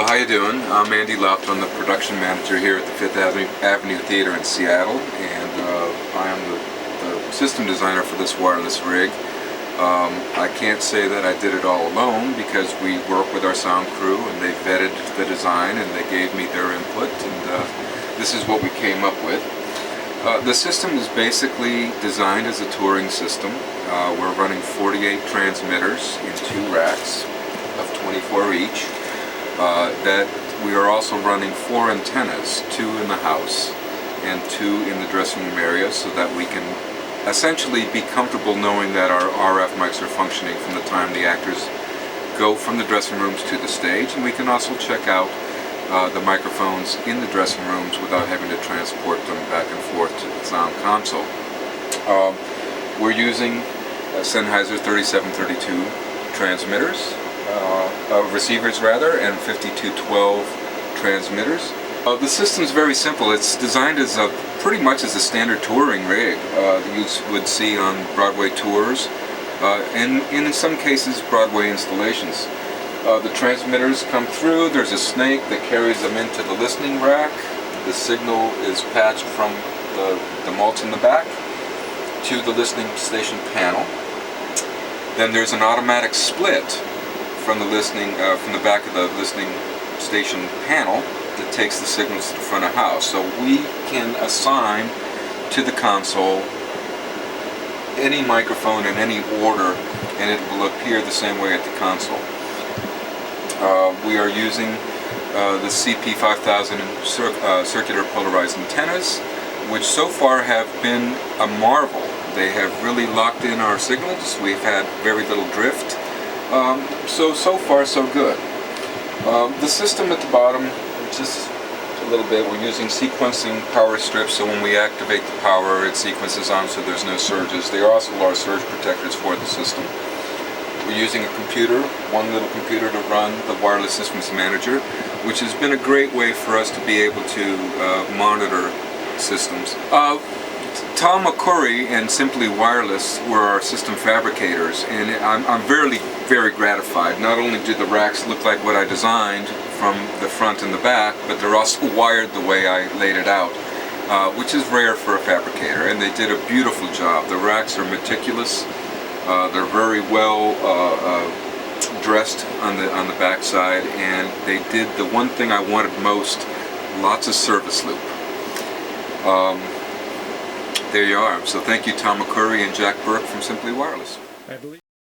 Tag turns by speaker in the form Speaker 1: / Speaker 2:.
Speaker 1: Well, how you doing? I'm Andy Loft. I'm the production manager here at the Fifth Avenue Theater in Seattle, and I am the system designer for this wireless rig. I can't say that I did it all alone because we work with our sound crew and they vetted the design and they gave me their input, and this is what we came up with. The system is basically designed as a touring system. We're running 48 transmitters in 2 racks of 24 each. That we are also running 4 antennas, 2 in the house and 2 in the dressing room area, so that we can essentially be comfortable knowing that our RF mics are functioning from the time the actors go from the dressing rooms to the stage, and we can also check out the microphones in the dressing rooms without having to transport them back and forth to the sound console. We're using Sennheiser 3732 transmitters, receivers rather, and 5212 transmitters. The system is very simple. It's designed as pretty much as a standard touring rig that you would see on Broadway tours, and in some cases Broadway installations. The transmitters come through, there's a snake that carries them into the listening rack. The signal is patched from the mulch in the back to the listening station panel. Then there's an automatic split from the back of the listening station panel that takes the signals to the front of house. So we can assign to the console any microphone in any order, and it will appear the same way at the console. We are using the CP5000 circular polarized antennas, which so far have been a marvel. They have really locked in our signals. We've had very little drift. So far so good. The system at the bottom, just a little bit, we're using sequencing power strips, so when we activate the power it sequences on so there's no surges. They also are surge protectors for the system. We're using a computer, one little computer, to run the Wireless Systems Manager, which has been a great way for us to be able to monitor systems. Tom McCurry and Simply Wireless were our system fabricators, and I'm very gratified. Not only do the racks look like what I designed from the front and the back, but they're also wired the way I laid it out, which is rare for a fabricator, and they did a beautiful job. The racks are meticulous. They're very well dressed on the back side, and they did the one thing I wanted most: lots of service loop. There you are. So thank you, Tom McCurry and Jack Burke from Simply Wireless.
Speaker 2: I believe